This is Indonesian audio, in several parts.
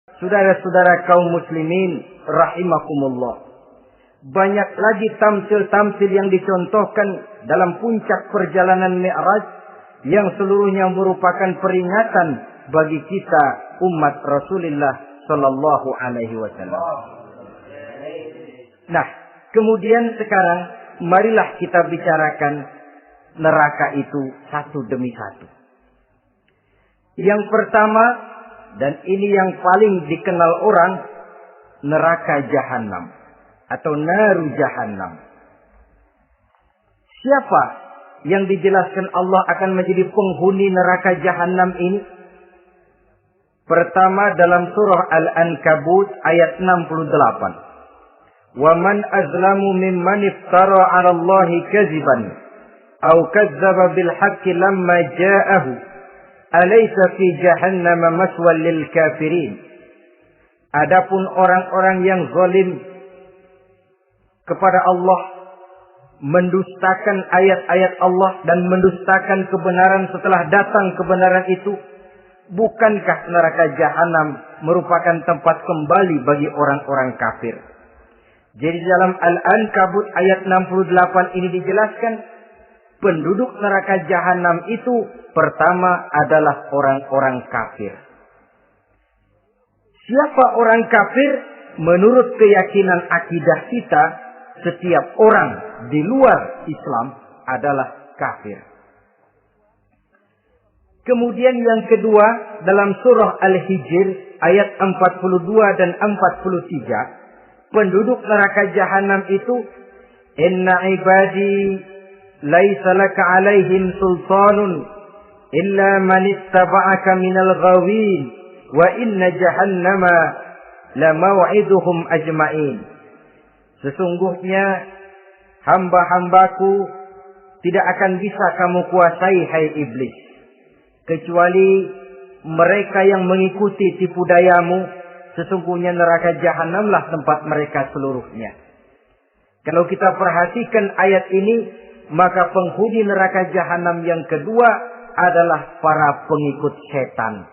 Saudara-saudara kaum muslimin rahimakumullah. Banyak lagi tamsil-tamsil yang dicontohkan dalam puncak perjalanan Mi'raj yang seluruhnya merupakan peringatan bagi kita umat Rasulullah sallallahu alaihi wasallam. Nah, kemudian sekarang marilah kita bicarakan neraka itu satu demi satu. Yang pertama, dan ini yang paling dikenal orang, neraka Jahannam atau naru Jahannam. Siapa yang dijelaskan Allah akan menjadi penghuni neraka Jahannam ini? Pertama dalam surah Al-Ankabut ayat 68. Wa man azlamu mimman iftara 'ala Allahi kadziban aw kadzdzaba bil haqqi lamma ja'ahu alaysa fi jahannama maswal lil kafirin. Adapun orang-orang yang zalim kepada Allah, mendustakan ayat-ayat Allah dan mendustakan kebenaran setelah datang kebenaran itu, bukankah neraka Jahannam merupakan tempat kembali bagi orang-orang kafir? Jadi dalam Al-Ankabut ayat 68 ini dijelaskan, penduduk neraka Jahannam itu pertama adalah orang-orang kafir. Siapa orang kafir? Menurut keyakinan akidah kita, setiap orang di luar Islam adalah kafir. Kemudian yang kedua dalam surah Al-Hijr ayat 42 dan 43, penduduk neraka Jahannam itu, inna ibadi laisa laka alaihim sultanun illa man ittaba'aka minal ghawin wa inna jahannama la maw'iduhum ajma'in. Sesungguhnya hamba-hambaku tidak akan bisa kamu kuasai, hai iblis, kecuali mereka yang mengikuti tipu dayamu. Sesungguhnya neraka Jahannamlah tempat mereka seluruhnya. Kalau kita perhatikan ayat ini, maka penghuni neraka Jahannam yang kedua adalah para pengikut setan.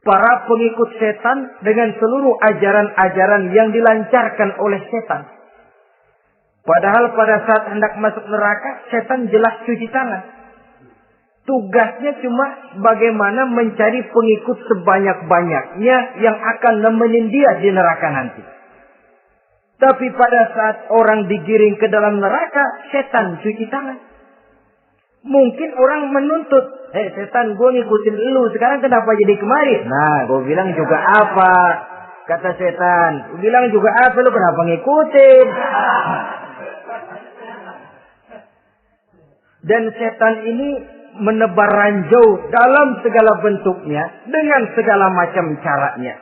Para pengikut setan dengan seluruh ajaran-ajaran yang dilancarkan oleh setan. Padahal pada saat hendak masuk neraka, setan jelas cuci tangan. Tugasnya cuma bagaimana mencari pengikut sebanyak-banyaknya yang akan nemenin dia di neraka nanti. Tapi pada saat orang digiring ke dalam neraka, setan cuci tangan. Mungkin orang menuntut, setan, gue ngikutin lu, sekarang kenapa jadi kemari? Nah, gue bilang juga apa? Kata setan, gue bilang juga apa, lu kenapa ngikutin? Dan setan ini menebar ranjau dalam segala bentuknya, dengan segala macam caranya.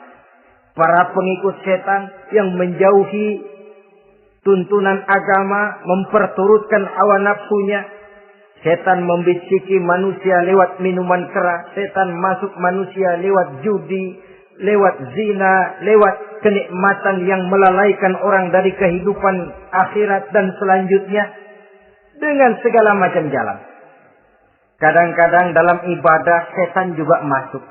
Para pengikut setan yang menjauhi tuntunan agama, memperturutkan hawa nafsunya. Setan membisiki manusia lewat minuman keras. Setan masuk manusia lewat judi, lewat zina, lewat kenikmatan yang melalaikan orang dari kehidupan akhirat dan selanjutnya. Dengan segala macam jalan. Kadang-kadang dalam ibadah setan juga masuk.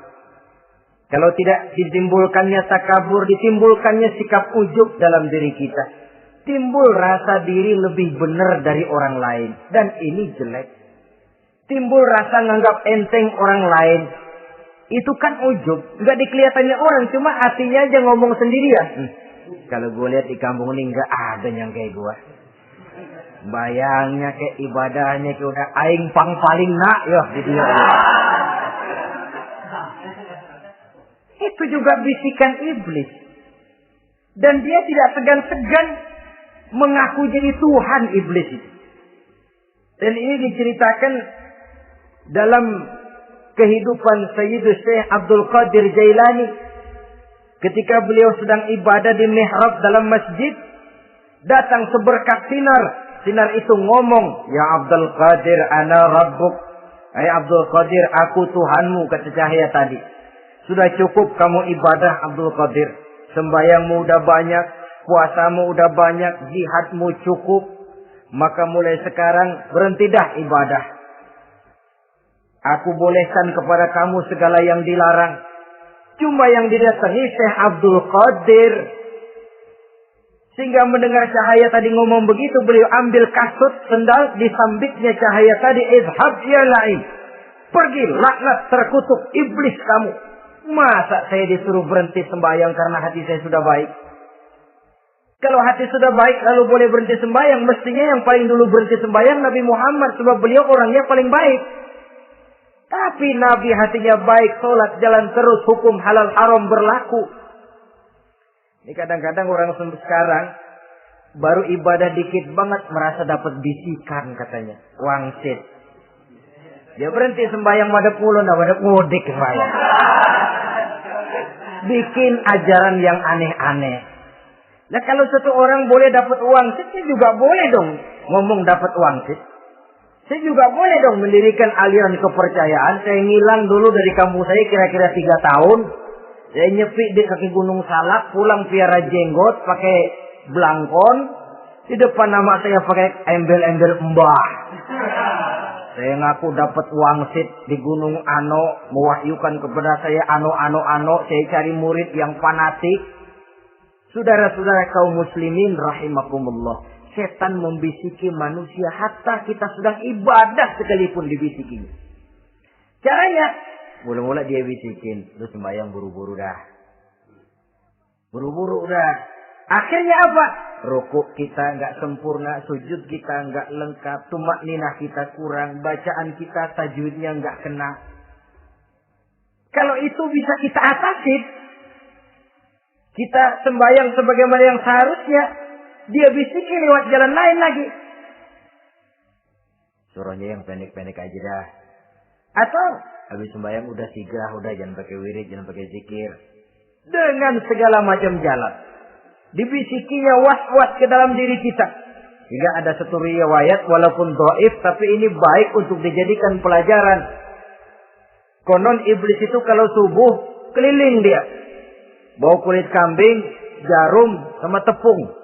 Kalau tidak ditimbulkannya takabur, ditimbulkannya sikap ujub dalam diri kita. Timbul rasa diri lebih benar dari orang lain. Dan ini jelek. Timbul rasa nganggap enteng orang lain. Itu kan ujub. Nggak dikelihatannya orang, cuma hatinya aja ngomong sendirian. Kalau gue lihat di kampung ini nggak ada yang kayak gue. Bayangnya kayak ibadahnya kayak udah aing pang paling nak ya gitu ya. Itu juga bisikan iblis. Dan dia tidak segan-segan mengaku jadi Tuhan iblis itu. Dan ini diceritakan dalam kehidupan Sayyidus Syekh Abdul Qadir Jailani. Ketika beliau sedang ibadah di mihrab dalam masjid, datang seberkas sinar. Sinar itu ngomong, ya Abdul Qadir, ana rabbuk. Hai Abdul Qadir, aku Tuhanmu, kata cahaya tadi. Sudah cukup kamu ibadah Abdul Qadir. Sembayangmu udah banyak, puasamu udah banyak, jihadmu cukup. Maka mulai sekarang berhenti dah ibadah. Aku bolehkan kepada kamu segala yang dilarang. Cuma yang didatangi Syekh Abdul Qadir. Sehingga mendengar cahaya tadi ngomong begitu, beliau ambil kasut sendal, disambitnya cahaya tadi, izhab ya la'in. Pergi, laknat, terkutuk, iblis kamu. Masa saya disuruh berhenti sembahyang karena hati saya sudah baik? Kalau hati sudah baik lalu boleh berhenti sembahyang, mestinya yang paling dulu berhenti sembahyang Nabi Muhammad, sebab beliau orangnya paling baik. Tapi Nabi hatinya baik, sholat jalan terus, hukum halal haram berlaku. Ini kadang-kadang orang sekarang baru ibadah dikit banget merasa dapat bisikan katanya, wangsit. Dia berhenti sembahyang madep ulun, madep ngodik sembahyang. Bikin ajaran yang aneh-aneh. Nah kalau satu orang boleh dapat wangsit, saya juga boleh dong ngomong dapat wangsit. Saya juga boleh dong mendirikan aliran kepercayaan. Saya ngilang dulu dari kampung saya kira-kira 3 tahun. Saya nyepi di kaki Gunung Salak, pulang piara jenggot, pakai belangkon. Di depan nama saya pakai embel-embel mbah. Saya ngaku dapat wangsit di Gunung Ano, mewahyukan kepada saya ano. Saya cari murid yang fanatik. Saudara-saudara kaum muslimin rahimakumullah. Setan membisiki manusia hatta kita sedang ibadah sekalipun dibisikinya. Caranya, mula-mula dia bisikin, lu sembahyang buru-buru dah. Buru-buru dah. Akhirnya apa? Rukuk kita nggak sempurna, sujud kita nggak lengkap, tumakninah kita kurang, bacaan kita tajwidnya nggak kena. Kalau itu bisa kita atasi, kita sembahyang sebagaimana yang seharusnya, dia bisiki lewat jalan lain lagi. Suruhnya yang pendek-pendek aja dah. Atau habis sembahyang udah sigrah, udah jangan pakai wirid, jangan pakai zikir. Dengan segala macam jalan. Dibisikinya was-was ke dalam diri kita. Hingga ada satu riwayat walaupun dhaif tapi ini baik untuk dijadikan pelajaran. Konon iblis itu kalau subuh keliling dia. Bawa kulit kambing, jarum sama tepung.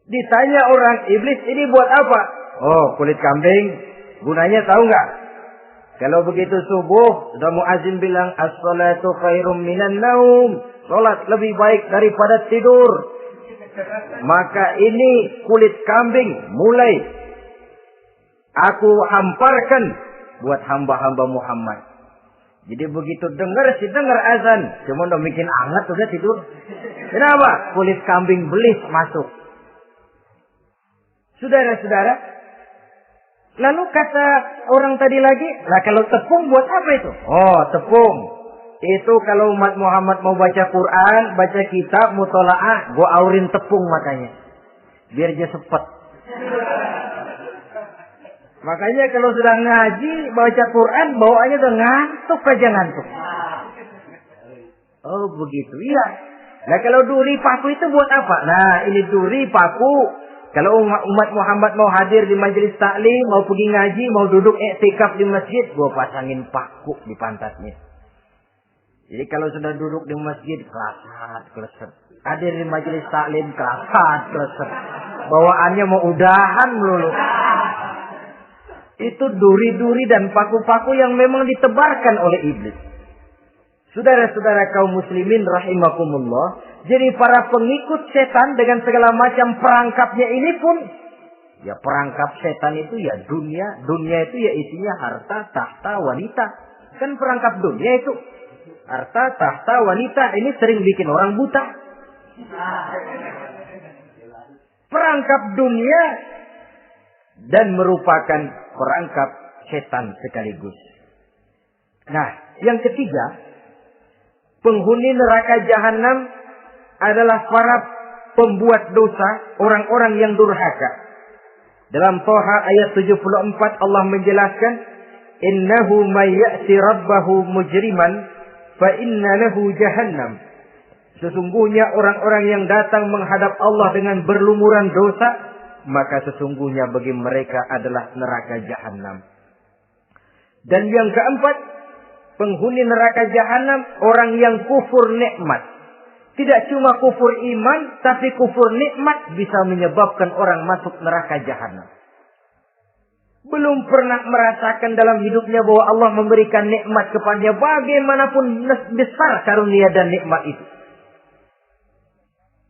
Ditanya orang, iblis ini buat apa? Oh, kulit kambing. Gunanya tahu nggak? Kalau begitu subuh, sudah muazin bilang, as-salatu khairum minan naum. Salat lebih baik daripada tidur. Maka ini kulit kambing mulai aku hamparkan buat hamba-hamba Muhammad. Jadi begitu dengar azan, cuma udah bikin anget udah tidur. Kenapa? Kulit kambing belis masuk. Saudara-saudara, lalu kata orang tadi lagi, lah kalau tepung buat apa itu? Oh, tepung. Itu kalau umat Muhammad mau baca Quran, baca kitab, mutola'ah, gua aurin tepung makanya. Biar dia sepet. Makanya kalau sudah ngaji, baca Quran, bawaannya udah ngantuk aja ngantuk. Oh begitu, iya. Nah kalau duri paku itu buat apa? Nah ini duri paku. Kalau umat Muhammad mau hadir di majelis taklim, mau pergi ngaji, mau duduk iktikaf di masjid, gua pasangin paku di pantatnya. Jadi kalau sudah duduk di masjid, keleset. Hadir di majelis taklim, keleset. Bawaannya mau udahan melulu. Itu duri-duri dan paku-paku yang memang ditebarkan oleh iblis. Saudara-saudara kaum muslimin rahimakumullah. Jadi para pengikut setan dengan segala macam perangkapnya ini pun. Ya perangkap setan itu ya dunia. Dunia itu ya isinya harta, tahta, wanita. Kan perangkap dunia itu. Harta, tahta, wanita. Ini sering bikin orang buta. Perangkap dunia. Dan merupakan perangkap setan sekaligus. Nah, yang ketiga. Penghuni neraka jahanam adalah para pembuat dosa, orang-orang yang durhaka. Dalam Thaha ayat 74 Allah menjelaskan, "Innahu may ya'ti rabbahu mujriman fa inna lahu jahannam." Sesungguhnya orang-orang yang datang menghadap Allah dengan berlumuran dosa, maka sesungguhnya bagi mereka adalah neraka jahanam. Dan yang keempat, penghuni neraka jahanam orang yang kufur nikmat. Tidak cuma kufur iman, tapi kufur nikmat bisa menyebabkan orang masuk neraka jahanam. belum pernah merasakan dalam hidupnya bahwa Allah memberikan nikmat kepadanya, bagaimanapun besar karunia dan nikmat itu.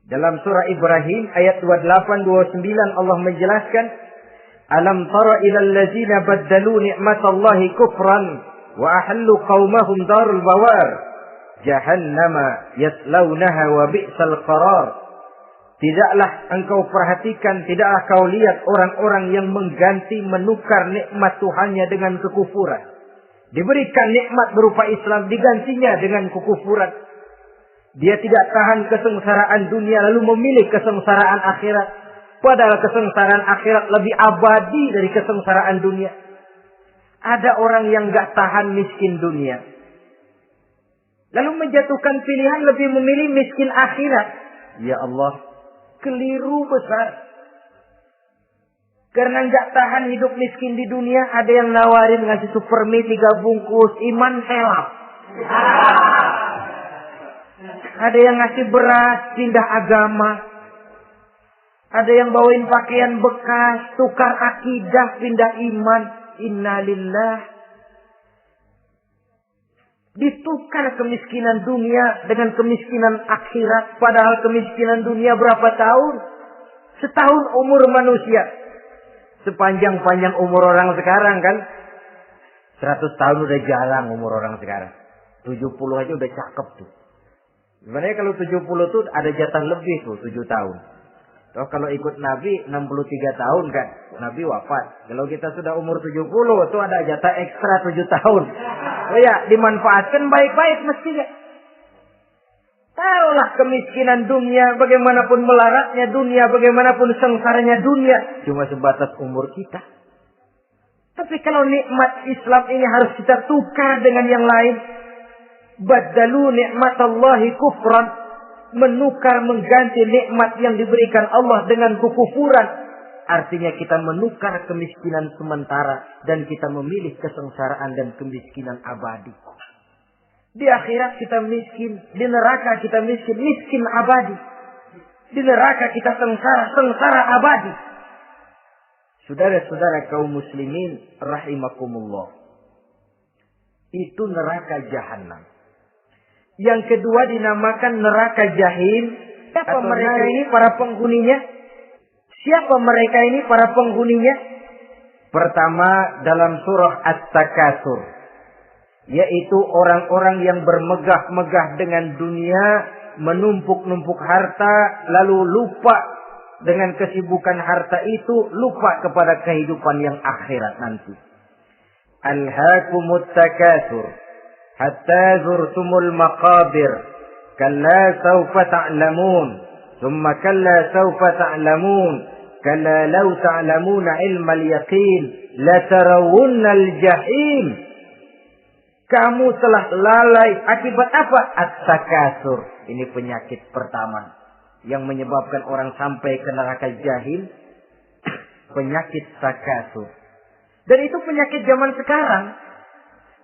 Dalam surah Ibrahim ayat 28-29 Allah menjelaskan, alam tara ilal ladzina baddalu ni'matallahi kufran wa ahallu qaumahum darul bawar jahannama yaslaunaha wa bi'sal qarar. Tidaklah engkau perhatikan, tidaklah kau lihat orang-orang yang mengganti, menukar nikmat Tuhannya dengan kekufuran. Diberikan nikmat berupa Islam, digantinya dengan kekufuran. Dia tidak tahan kesengsaraan dunia lalu memilih kesengsaraan akhirat. Padahal kesengsaraan akhirat lebih abadi dari kesengsaraan dunia. Ada orang yang gak tahan miskin dunia, lalu menjatuhkan pilihan lebih memilih miskin akhirat. Ya Allah, keliru besar. Karena gak tahan hidup miskin di dunia, ada yang nawarin ngasih supermi 3 bungkus, iman helap. Ada yang ngasih beras, pindah agama. Ada yang bawain pakaian bekas, tukar akidah, pindah iman. Innalillah. Ditukar kemiskinan dunia dengan kemiskinan akhirat. Padahal kemiskinan dunia berapa tahun? Setahun umur manusia. Sepanjang-panjang umur orang sekarang kan. 100 tahun udah jarang umur orang sekarang. 70 aja udah cakep tuh. Sebenarnya kalau 70 tuh ada jatah lebih tuh, 7 tahun. Toh kalau ikut Nabi 63 tahun kan, Nabi wafat. Kalau kita sudah umur 70 tuh ada jatah ekstra 7 tahun. Oh ya, dimanfaatkan baik-baik mestinya. Taruhlah kemiskinan dunia, bagaimanapun melaratnya dunia, bagaimanapun sengsaranya dunia, cuma sebatas umur kita. Tapi kalau nikmat Islam ini harus kita tukar dengan yang lain. Baddalu ni'matallahi kufran, menukar, mengganti nikmat yang diberikan Allah dengan kekufuran. Artinya kita menukar kemiskinan sementara dan kita memilih kesengsaraan dan kemiskinan abadi. Di akhirat kita miskin, di neraka kita miskin, miskin abadi. Di neraka kita sengsara, sengsara abadi. Saudara-saudara kaum muslimin rahimakumullah. Itu neraka jahanam. Yang kedua dinamakan neraka jahim. Siapa mereka ini para penghuninya? Siapa mereka ini para penghuninya? Pertama dalam surah At-Takatsur, yaitu orang-orang yang bermegah-megah dengan dunia, menumpuk-numpuk harta, lalu lupa dengan kesibukan harta itu, lupa kepada kehidupan yang akhirat nanti. Alhaakumut takatsur hatta zurtumul maqabir kalla sawfa ta'lamun thumma kalla sawfa ta'lamun kalla law ta'lamuna ilmal yaqin la tarawunnal jahim. Kamu telah lalai akibat apa? At-takatsur. Ini penyakit pertama yang menyebabkan orang sampai ke neraka jahim. Penyakit takatsur. Dan itu penyakit zaman sekarang.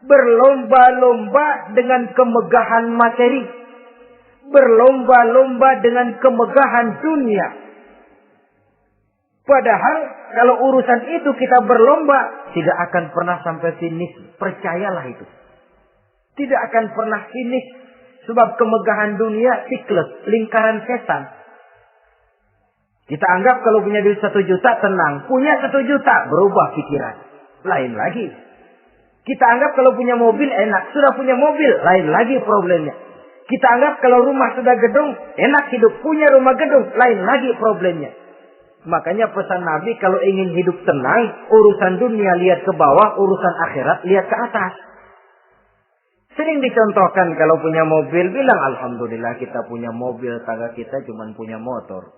Berlomba-lomba dengan kemegahan materi. Berlomba-lomba dengan kemegahan dunia. Padahal kalau urusan itu kita berlomba, tidak akan pernah sampai finish. Percayalah itu. Tidak akan pernah finish. Sebab kemegahan dunia siklus, lingkaran setan. Kita anggap kalau punya duit 1 juta tenang. Punya 1 juta berubah pikiran. Lain lagi. Kita anggap kalau punya mobil enak. Sudah punya mobil, lain lagi problemnya. Kita anggap kalau rumah sudah gedung, enak hidup. Punya rumah gedung, lain lagi problemnya. Makanya pesan Nabi kalau ingin hidup tenang, urusan dunia lihat ke bawah, urusan akhirat lihat ke atas. Sering dicontohkan kalau punya mobil, bilang alhamdulillah kita punya mobil, tangga kita cuma punya motor.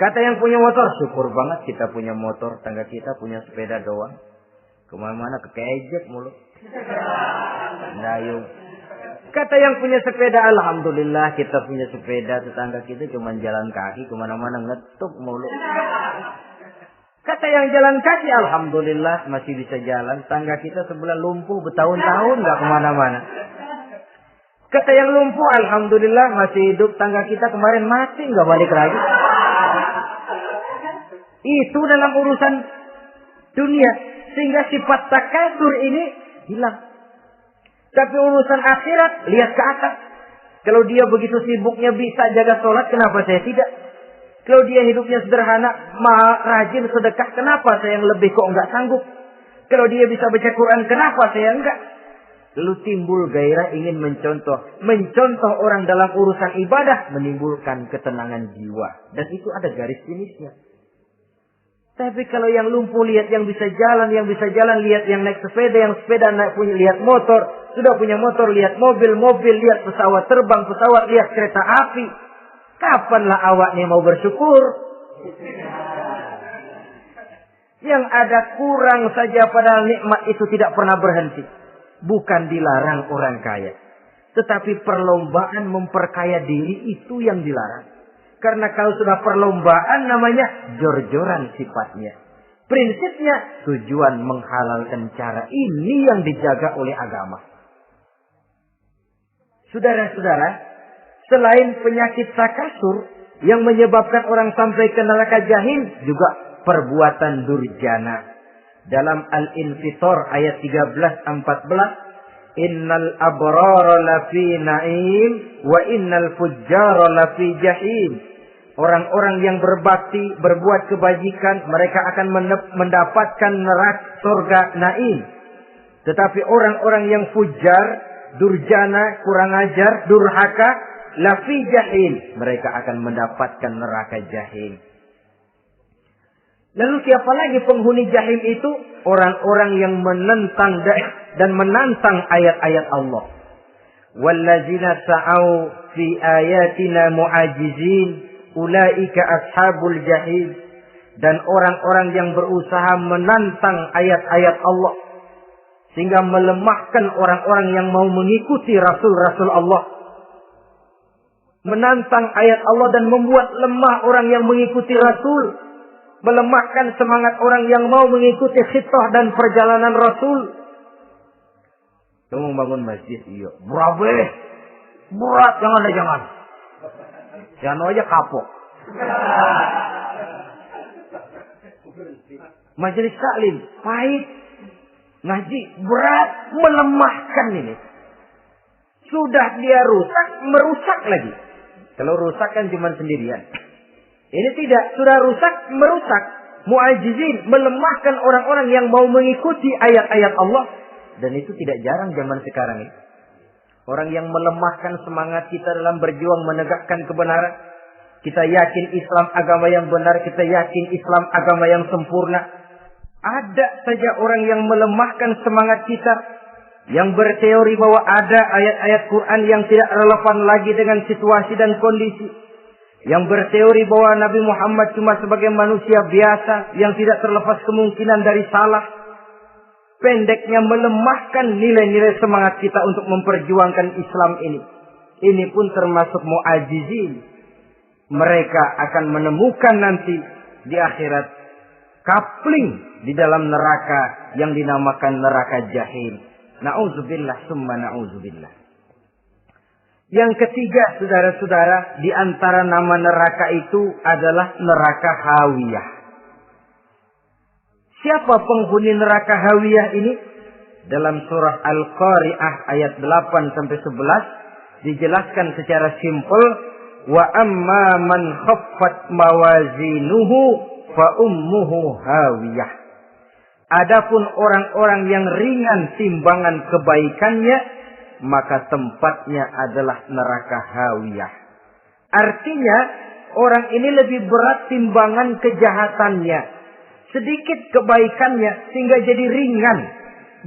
Kata yang punya motor, syukur banget kita punya motor, tangga kita punya sepeda doang. Kemana-mana kekejek mulu. Dayung. Kata yang punya sepeda, alhamdulillah kita punya sepeda, tetangga kita cuma jalan kaki, kemana-mana ngetuk mulu. Kata yang jalan kaki, alhamdulillah masih bisa jalan. Tangga kita sebelah lumpuh bertahun-tahun nggak kemana-mana. Kata yang lumpuh, alhamdulillah masih hidup. Tangga kita kemarin mati nggak balik lagi. Itu dalam urusan dunia. Sehingga sifat takasur ini hilang. Tapi urusan akhirat, lihat ke atas. Kalau dia begitu sibuknya bisa jaga sholat, kenapa saya tidak? Kalau dia hidupnya sederhana, rajin sedekah, kenapa saya yang lebih kok enggak sanggup? Kalau dia bisa baca Quran, kenapa saya enggak? Lalu timbul gairah ingin mencontoh. Mencontoh orang dalam urusan ibadah menimbulkan ketenangan jiwa. Dan itu ada garis finishnya. Tapi kalau yang lumpuh lihat yang bisa jalan, lihat yang naik sepeda, yang sepeda naik punya lihat motor, sudah punya motor lihat mobil, lihat pesawat terbang, lihat kereta api. Kapanlah awaknya mau bersyukur? Yang ada kurang saja padahal nikmat itu tidak pernah berhenti. Bukan dilarang orang kaya. Tetapi perlombaan memperkaya diri itu yang dilarang. Karena kalau sudah perlombaan namanya jor-joran sifatnya. Prinsipnya tujuan menghalalkan cara ini yang dijaga oleh agama. Saudara-saudara, selain penyakit takasur yang menyebabkan orang sampai ke neraka jahim, juga perbuatan durjana. Dalam Al-Infitor ayat 13-14, innal abrara lafi na'im wa innal fujjara lafi jahim. Orang-orang yang berbakti, berbuat kebajikan, mereka akan mendapatkan neraka surga naim. Tetapi orang-orang yang fujar, durjana, kurang ajar, durhaka, lafi jahim, mereka akan mendapatkan neraka jahim. Lalu siapa lagi penghuni jahim itu? Orang-orang yang menentang dan menantang ayat-ayat Allah. Wallazina sa'au fi ayatina mu'ajizin ulaika ashabul jahim. Dan orang-orang yang berusaha menantang ayat-ayat Allah sehingga melemahkan orang-orang yang mau mengikuti rasul-rasul Allah. Menantang ayat Allah dan membuat lemah orang yang mengikuti rasul. Melemahkan semangat orang yang mau mengikuti khitah dan perjalanan Rasul. Kamu bangun masjid, iya. Berat, jangan. Jangan aja kapok. Majelis taklim, pahit. Ngaji, berat, melemahkan ini. Sudah dia rusak, merusak lagi. Kalau rusak kan cuma sendirian. Ini tidak, sudah rusak, merusak. Mu'ajizin, melemahkan orang-orang yang mau mengikuti ayat-ayat Allah. Dan itu tidak jarang zaman sekarang ini. Orang yang melemahkan semangat kita dalam berjuang menegakkan kebenaran. Kita yakin Islam agama yang benar, kita yakin Islam agama yang sempurna. Ada saja orang yang melemahkan semangat kita. Yang berteori bahwa ada ayat-ayat Quran yang tidak relevan lagi dengan situasi dan kondisi. Yang berteori bahwa Nabi Muhammad cuma sebagai manusia biasa yang tidak terlepas kemungkinan dari salah. Pendeknya melemahkan nilai-nilai semangat kita untuk memperjuangkan Islam ini. Ini pun termasuk mu'ajizin. Mereka akan menemukan nanti di akhirat kapling di dalam neraka yang dinamakan neraka jahim. Na'udzubillah summa na'udzubillah. Yang ketiga, saudara-saudara, di antara nama neraka itu adalah neraka hawiyah. Siapa penghuni neraka hawiyah ini? Dalam surah Al-Qari'ah ayat 8-11 dijelaskan secara simpel, wa amma man khaffat mawazinuhu fa ummuhu hawiyah. Adapun orang-orang yang ringan timbangan kebaikannya, maka tempatnya adalah neraka hawiyah. Artinya, orang ini lebih berat timbangan kejahatannya. Sedikit kebaikannya sehingga jadi ringan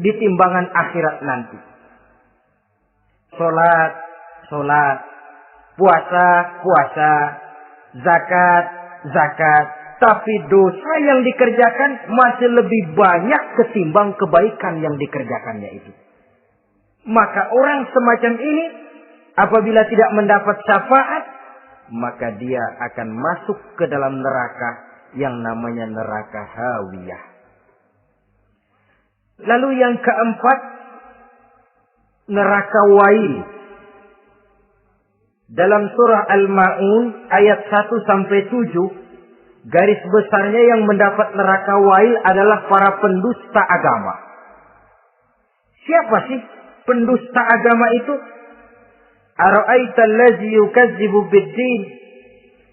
di timbangan akhirat nanti. Sholat. Puasa. Zakat. Tapi dosa yang dikerjakan masih lebih banyak ketimbang kebaikan yang dikerjakannya itu. Maka orang semacam ini apabila tidak mendapat syafaat, maka dia akan masuk ke dalam neraka yang namanya neraka hawiyah. Lalu yang keempat, neraka wail. Dalam surah Al-Ma'un ayat 1-7 Garis besarnya yang mendapat neraka wail adalah para pendusta agama. Siapa sih pendusta agama itu? Ara'aita allazi yukazzibu bid-din?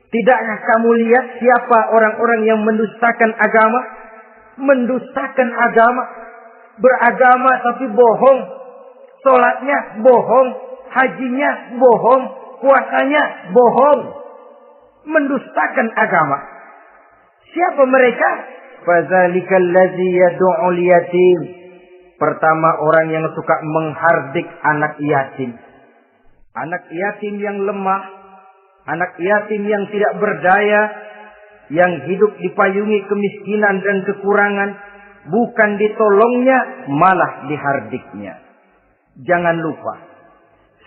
Tidakkah kamu lihat siapa orang-orang yang mendustakan agama? Mendustakan agama. Beragama tapi bohong. Salatnya bohong. Hajinya bohong. Puasanya bohong. Mendustakan agama. Siapa mereka? Fadzalikal ladzi yad'ul yatim. Pertama, orang yang suka menghardik anak yatim. Anak yatim yang lemah, anak yatim yang tidak berdaya, yang hidup dipayungi kemiskinan dan kekurangan, bukan ditolongnya, malah dihardiknya. Jangan lupa,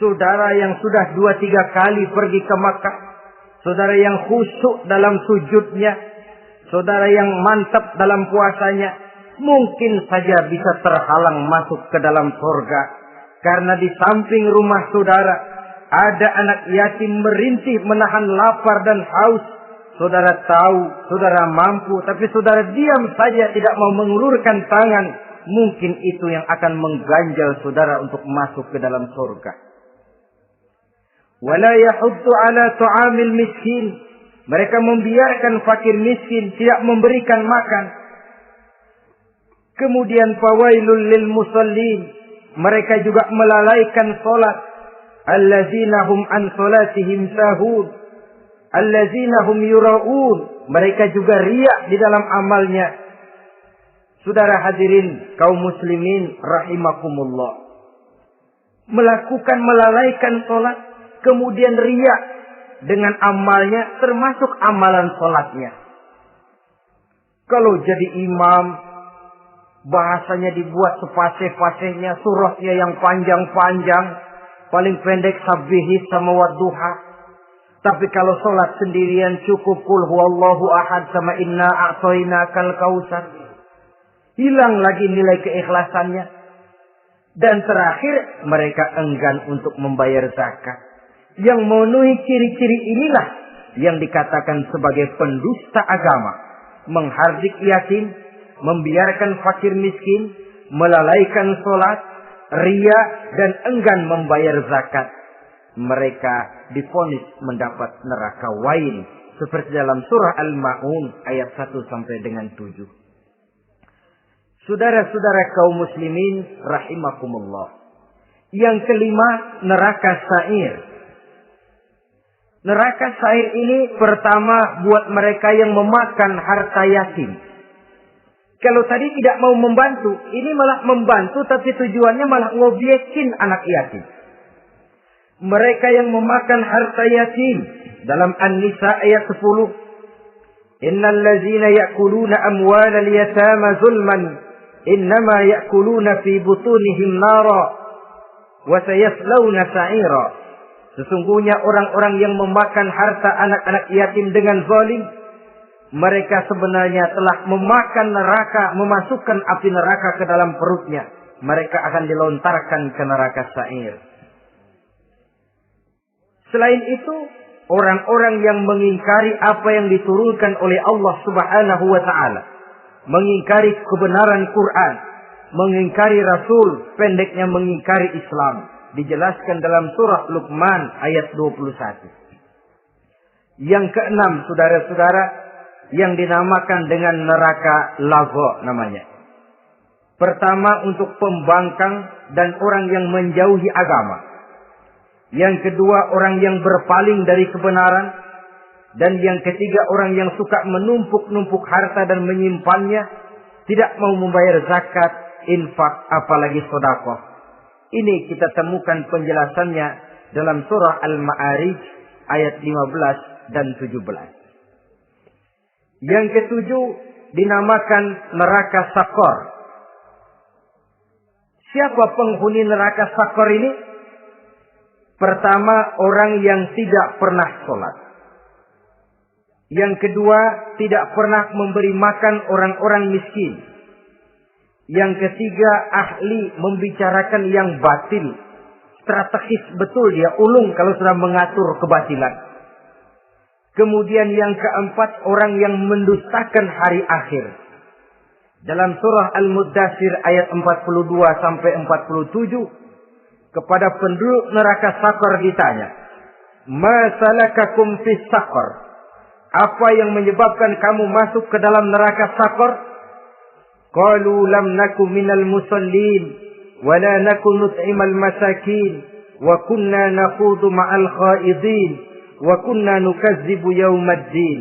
saudara yang sudah 2-3 kali pergi ke Makkah, saudara yang khusyuk dalam sujudnya, saudara yang mantap dalam puasanya, mungkin saja bisa terhalang masuk ke dalam surga. Karena di samping rumah saudara ada anak yatim merintih menahan lapar dan haus. Saudara tahu, saudara mampu, tapi saudara diam saja tidak mau mengulurkan tangan. Mungkin itu yang akan mengganjal saudara untuk masuk ke dalam surga. Wala yahuddu ala ta'amil miskin. Mereka membiarkan fakir miskin, tidak memberikan makan. Kemudian fawailul lil musallin. Mereka juga melalaikan salat. Allazina hum an salatihim sahun. Allazina hum yura'un. Mereka juga riak di dalam amalnya. Saudara hadirin kaum muslimin rahimakumullah. Melalaikan salat, kemudian riak dengan amalnya, termasuk amalan salatnya. Kalau jadi imam, bahasanya dibuat sepasih-pasihnya, surahnya yang panjang-panjang, paling pendek sabbihis sama wadduha. Tapi kalau sholat sendirian cukup qul huwallahu ahad sama inna a'tainakal kautsar. Hilang lagi nilai keikhlasannya. Dan terakhir, mereka enggan untuk membayar zakat. Yang memenuhi ciri-ciri inilah yang dikatakan sebagai pendusta agama. Menghardik yatim, membiarkan fakir miskin, melalaikan sholat, ria, dan enggan membayar zakat. Mereka divonis mendapat neraka wail. Seperti dalam surah Al-Ma'un ayat 1 sampai dengan 7. Saudara-saudara kaum muslimin rahimakumullah. Yang kelima, neraka sa'ir. Neraka sa'ir ini pertama buat mereka yang memakan harta yatim. Kalau tadi tidak mau membantu, ini malah membantu tapi tujuannya malah ngobyekin anak yatim. Mereka yang memakan harta yatim dalam An-Nisa ayat 10. Innal ladzina ya'kuluna amwalal yatama zulman innama ya'kuluna fi butunihim nara wa sayaslawna sa'ira. Sesungguhnya orang-orang yang memakan harta anak-anak yatim dengan zalim, mereka sebenarnya telah memakan neraka, memasukkan api neraka ke dalam perutnya. Mereka akan dilontarkan ke neraka sa'ir. Selain itu, orang-orang yang mengingkari apa yang diturunkan oleh Allah Subhanahu wa Ta'ala, mengingkari kebenaran Quran, mengingkari Rasul, pendeknya mengingkari Islam, dijelaskan dalam surah Luqman ayat 21. Yang keenam, saudara-saudara, yang dinamakan dengan neraka lago namanya. Pertama, untuk pembangkang dan orang yang menjauhi agama. Yang kedua, orang yang berpaling dari kebenaran. Dan yang ketiga, orang yang suka menumpuk-numpuk harta dan menyimpannya, tidak mau membayar zakat, infak, apalagi sedekah. Ini kita temukan penjelasannya dalam surah Al-Ma'arij ayat 15 dan 17. Yang ketujuh dinamakan neraka Sakor. Siapa penghuni neraka Sakor ini? Pertama, orang yang tidak pernah sholat. Yang kedua, tidak pernah memberi makan orang-orang miskin. Yang ketiga, ahli membicarakan yang batil. Strategis betul dia, ulung kalau sudah mengatur kebatilan. Kemudian yang keempat, orang yang mendustakan hari akhir. Dalam surah Al-Muddatsir ayat 42 sampai 47, kepada penduduk neraka Saqar ditanya, "Ma salakakum fis Saqar?" Apa yang menyebabkan kamu masuk ke dalam neraka Saqar? Qalu lam naku minal musallin wa la naku nut'imal masakin wa kunna nakhudu ma'al khaidin wa kunna nukazzibu yaumaddin.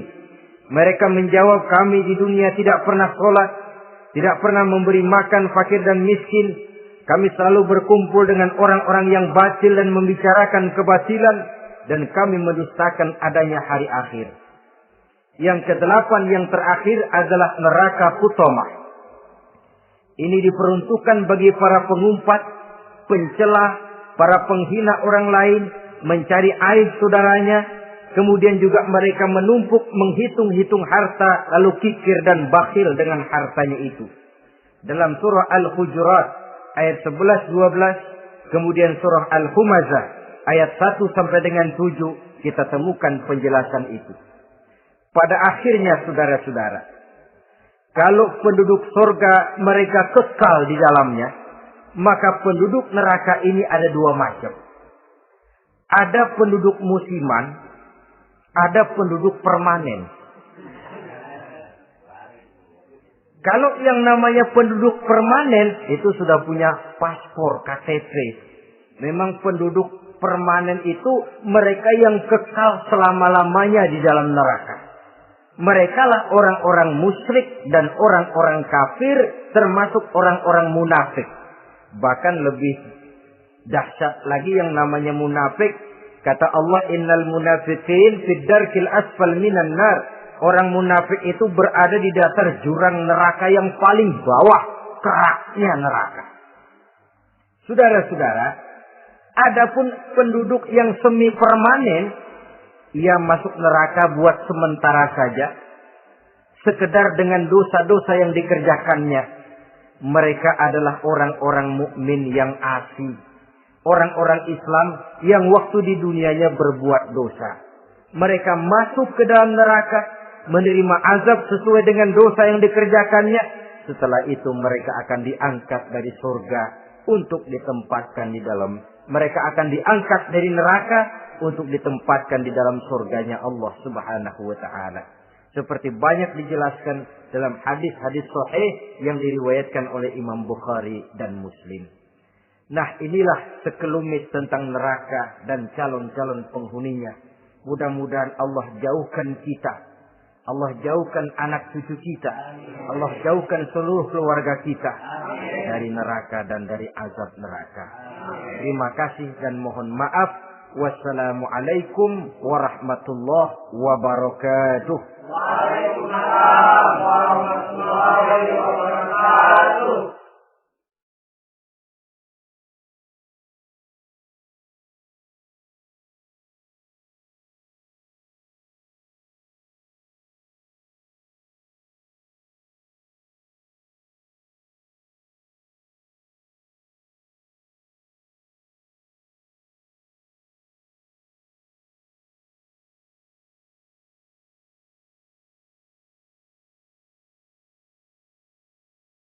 Mereka menjawab, kami di dunia tidak pernah sholat, tidak pernah memberi makan fakir dan miskin. Kami selalu berkumpul dengan orang-orang yang batil dan membicarakan kebatilan, dan kami mendustakan adanya hari akhir. Yang kedelapan, yang terakhir adalah neraka Hutamah. Ini diperuntukkan bagi para pengumpat, pencela, para penghina orang lain, mencari aib saudaranya, kemudian juga mereka menumpuk, menghitung-hitung harta, lalu kikir dan bakhil dengan hartanya itu. Dalam surah Al-Hujurat ayat 11-12, kemudian surah Al-Humazah ayat 1 sampai dengan 7, kita temukan penjelasan itu. Pada akhirnya saudara-saudara, kalau penduduk surga mereka kekal di dalamnya, maka penduduk neraka ini ada dua macam. Ada penduduk musiman, ada penduduk permanen. Kalau yang namanya penduduk permanen itu sudah punya paspor, KTP. Memang penduduk permanen itu mereka yang kekal selama-lamanya di dalam neraka. Mereka lah orang-orang musyrik dan orang-orang kafir, termasuk orang-orang munafik. Bahkan lebih dahsyat lagi yang namanya munafik. Kata Allah, innal munafiqin fid darkil asfal minan nar. Orang munafik itu berada di dasar jurang neraka yang paling bawah, keraknya neraka. Saudara-saudara, adapun penduduk yang semi permanen, ia masuk neraka buat sementara saja, sekedar dengan dosa-dosa yang dikerjakannya. Mereka adalah orang-orang mukmin yang asli, orang-orang Islam yang waktu di dunianya berbuat dosa. Mereka masuk ke dalam neraka, menerima azab sesuai dengan dosa yang dikerjakannya. Setelah itu mereka akan diangkat dari surga untuk ditempatkan di dalam. Mereka akan diangkat dari neraka untuk ditempatkan di dalam surganya Allah Subhanahu wa ta'ala. Seperti banyak dijelaskan dalam hadis-hadis sahih yang diriwayatkan oleh Imam Bukhari dan Muslim. Nah, inilah sekelumit tentang neraka dan calon-calon penghuninya. Mudah-mudahan Allah jauhkan kita. Allah jauhkan anak cucu kita. Allah jauhkan seluruh keluarga kita dari neraka dan dari azab neraka. Terima kasih dan mohon maaf. Wassalamualaikum warahmatullahi wabarakatuh. Waalaikumsalam warahmatullahi wabarakatuh.